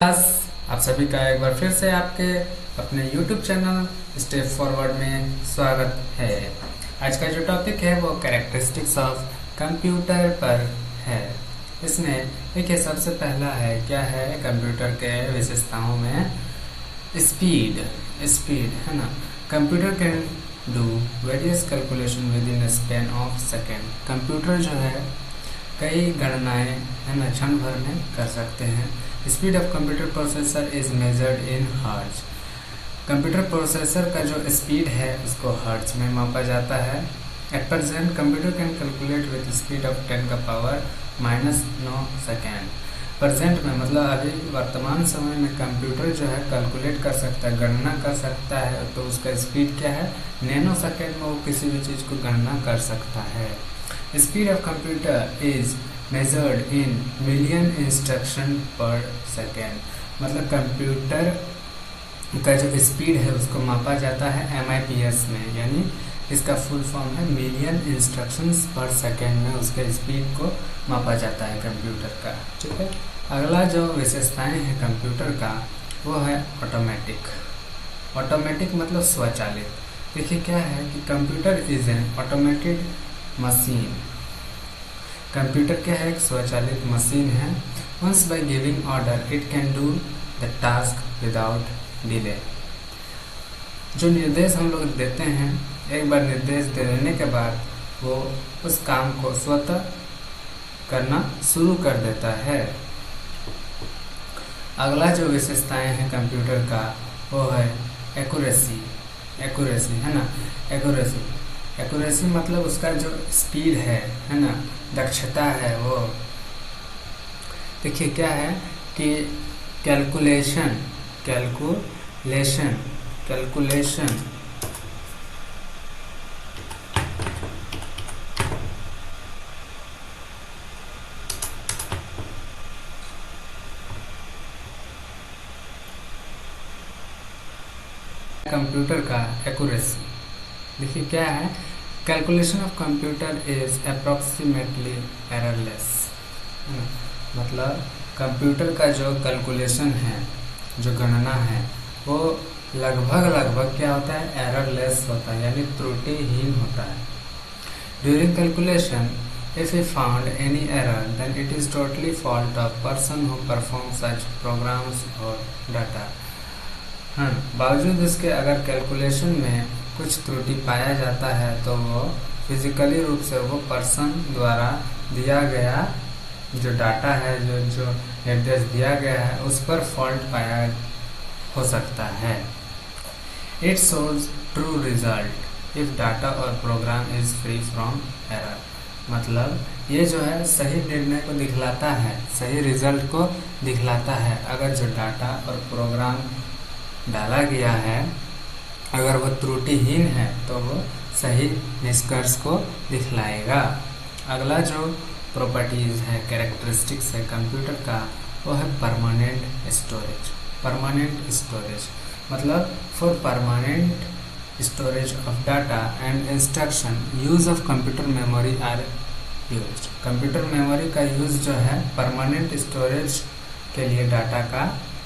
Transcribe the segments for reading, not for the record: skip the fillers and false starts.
Class आप सभी का एक बार फिर से आपके अपने YouTube चैनल स्टेप फॉरवर्ड में स्वागत है। आज का जो टॉपिक है वो कैरेक्टरिस्टिक्स ऑफ कंप्यूटर पर है। इसमें देखिए सबसे पहला है क्या है कंप्यूटर के विशेषताओं में स्पीड है ना। Computer can do various calculation with in span of second. Computer जो है कई गणनाएं है ना क्षण भर में कर सकते हैं। Speed of computer processor is measured in hertz. Computer processor का जो स्पीड है उसको हर्ट्ज में मापा जाता है। At present computer can calculate with speed of 10 का पावर -9 सेकेंड। प्रेजेंट में मतलब अभी वर्तमान समय में कंप्यूटर जो है कैलकुलेट कर सकता है, गणना कर सकता है, तो उसका स्पीड क्या है, नैनो सेकेंड में वो किसी भी चीज़ को गणना कर सकता है। Speed of computer is measured in million instruction पर सेकेंड। मतलब कंप्यूटर का जो स्पीड है उसको मापा जाता है MIPS में, यानी इसका फुल फॉर्म है मिलियन इंस्ट्रक्शंस पर सेकेंड में उसके स्पीड को मापा जाता है कंप्यूटर का। ठीक है। अगला जो विशेषताएं हैं कंप्यूटर का वो है ऑटोमेटिक। ऑटोमेटिक मतलब स्वचालित। देखिए क्या है कि computer is an automated machine. Computer क्या है, एक स्वचालित मशीन है। Once by giving order it can do the task without delay. जो निर्देश हम लोग देते हैं, एक बार निर्देश दे देने के बाद वो उस काम को स्वतः करना शुरू कर देता है। अगला जो विशेषताएं हैं कंप्यूटर का वो है एक्यूरेसी है ना। एक्यूरेसी मतलब उसका जो स्पीड है ना, दक्षता है वो। देखिए क्या है कि कैलकुलेशन कंप्यूटर का एक्यूरेसी। देखिए क्या है, calculation of computer is approximately errorless. मतलब कंप्यूटर का जो कैलकुलेशन है, जो गणना है, वो लगभग क्या होता है, एररलेस होता है, यानी त्रुटिहीन होता है। During calculation if you found any error then it is totally fault of person who perform such programs और डाटा। बावजूद इसके अगर कैलकुलेशन में कुछ त्रुटि पाया जाता है तो वो फिजिकली रूप से वो पर्सन द्वारा दिया गया जो डाटा है, जो निर्देश दिया गया है, उस पर फॉल्ट पाया हो सकता है। It shows true result if data और program is free from error. मतलब ये जो है सही निर्णय को दिखलाता है, सही रिजल्ट को दिखलाता है। अगर जो डाटा और प्रोग्राम डाला गया है अगर वो त्रुटिहीन है तो वो सही निष्कर्ष को दिखलाएगा। अगला जो प्रॉपर्टीज है, कैरेक्टरिस्टिक्स है कंप्यूटर का, वो है परमानेंट स्टोरेज। मतलब for permanent storage of data and instruction use of computer memory are used. Computer memory का यूज जो है परमानेंट स्टोरेज के लिए डाटा का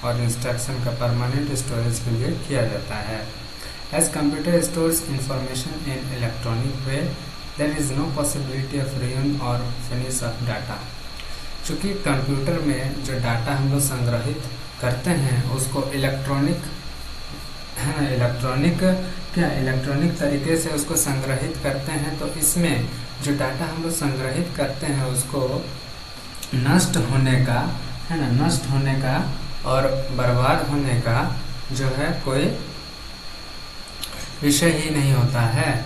और इंस्ट्रक्शन का परमानेंट स्टोरेज के लिए किया जाता है। As computer stores information in electronic way, there is no possibility of ruin or finish of data. चूँकि कंप्यूटर में जो डाटा हम लोग संग्रहित करते हैं उसको इलेक्ट्रॉनिक तरीके से उसको संग्रहित करते हैं, तो इसमें जो डाटा हम लोग संग्रहित करते हैं उसको नष्ट होने का और बर्बाद होने का जो है कोई विषय ही नहीं होता है।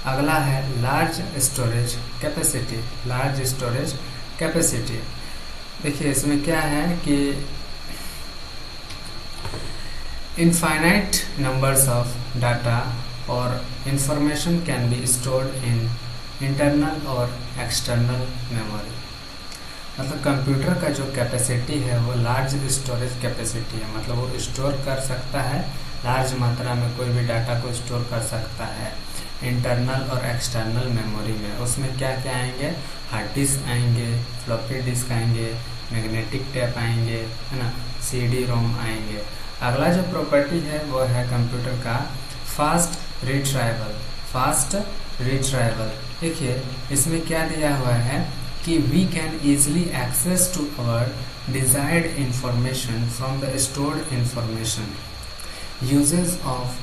अगला है लार्ज स्टोरेज कैपेसिटी। देखिए इसमें क्या है कि इनफाइनाइट नंबर्स ऑफ डाटा और information can be stored in internal और एक्सटर्नल मेमोरी। मतलब कंप्यूटर का जो कैपेसिटी है वो लार्ज स्टोरेज कैपेसिटी है। मतलब वो स्टोर कर सकता है, लार्ज मात्रा में कोई भी डाटा को स्टोर कर सकता है इंटरनल और एक्सटर्नल मेमोरी में। उसमें क्या क्या आएंगे, हार्ड डिस्क आएंगे, फ्लॉपी डिस्क आएंगे, मैग्नेटिक टैप आएंगे, है ना, CD रोम आएंगे। अगला जो प्रॉपर्टी है वो है कंप्यूटर का फास्ट रिट्राइवल। फास्ट रिट्राइवल देखिए इसमें क्या दिया हुआ है कि we can easily access to our desired information from the stored information. Uses of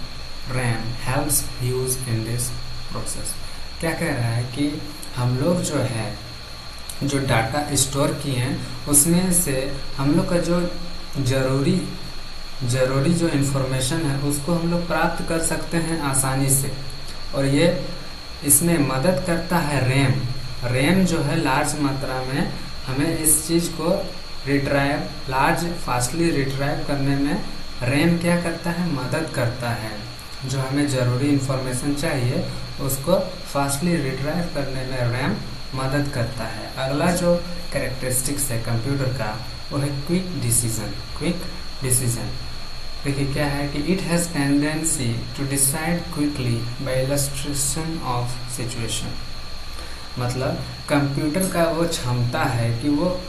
RAM helps us in this process. क्या कह रहा है कि हम लोग जो है जो डाटा स्टोर किए हैं उसमें से हम लोग का जो ज़रूरी जो इन्फॉर्मेशन है उसको हम लोग प्राप्त कर सकते हैं आसानी से। और ये इसमें मदद करता है रैम जो है लार्ज मात्रा में हमें इस चीज़ को फास्टली रिट्राइव करने में रैम क्या करता है, मदद करता है। जो हमें ज़रूरी इन्फॉर्मेशन चाहिए उसको फास्टली रिट्राइव करने में रैम मदद करता है। अगला जो कैरेक्टरिस्टिक्स है कंप्यूटर का वो है क्विक डिसीजन। देखिए क्या है कि it has tendency to decide quickly by illustration of situation. मतलब कंप्यूटर का वो क्षमता है कि वो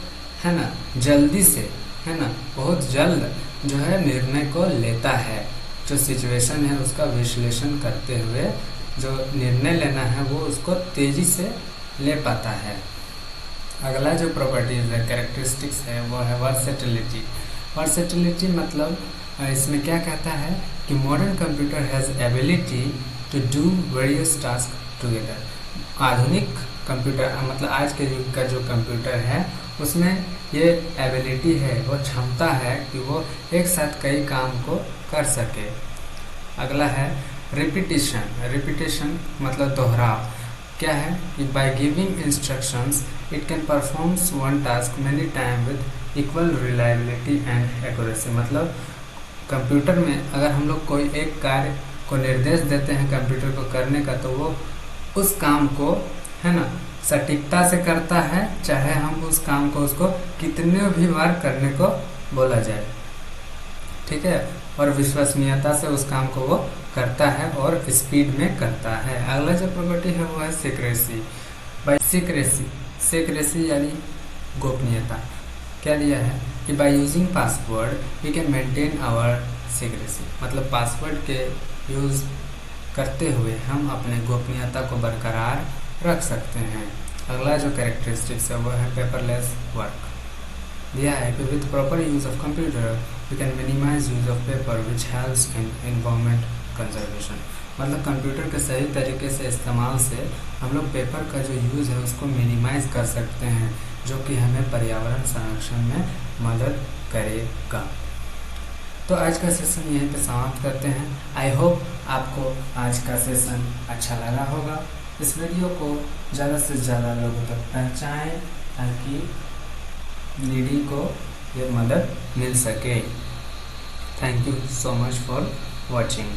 है ना जल्दी से, है ना, बहुत जल्द जो है निर्णय को लेता है। जो सिचुएशन है उसका विश्लेषण करते हुए जो निर्णय लेना है वो उसको तेजी से ले पाता है। अगला जो प्रॉपर्टीज है कैरेक्टरिस्टिक्स है वो है वर्सेटिलिटी। मतलब इसमें क्या कहता है कि modern computer has ability to do various task together. आधुनिक कंप्यूटर मतलब आज के युग का जो कंप्यूटर है उसमें ये एबिलिटी है, वो क्षमता है कि वो एक साथ कई काम को कर सके। अगला है रिपीटिशन मतलब दोहराव। क्या है कि by giving instructions it can performs one task many time with equal reliability and accuracy. मतलब कंप्यूटर में अगर हम लोग कोई एक कार्य को निर्देश देते हैं कंप्यूटर को करने का तो वो उस काम को, है ना, सटीकता से करता है, चाहे हम उस काम को उसको कितने भी बार करने को बोला जाए। ठीक है, और विश्वसनीयता से उस काम को वो करता है और स्पीड में करता है। अगला जो प्रॉपर्टी है वो है सीक्रेसी। बाय सीक्रेसी यानी गोपनीयता। क्या दिया है कि by using password we can maintain our secrecy. मतलब पासवर्ड के यूज करते हुए हम अपने गोपनीयता को बरकरार रख सकते हैं। अगला जो कैरेक्टरिस्टिक्स है वो है पेपरलेस वर्क। दिया है कि with proper use of computer we can minimize use of paper which helps in environment conservation. मतलब कंप्यूटर के सही तरीके से इस्तेमाल से हम लोग पेपर का जो यूज़ है उसको मिनिमाइज कर सकते हैं, जो कि हमें पर्यावरण संरक्षण में मदद करेगा। तो आज का सेशन यहीं पे समाप्त करते हैं। आई होप आपको आज का सेशन अच्छा लगा होगा। इस वीडियो को ज़्यादा से ज़्यादा लोगों तक पहुँचाएँ ताकि नीडी को ये मदद मिल सके। Thank you so much for watching.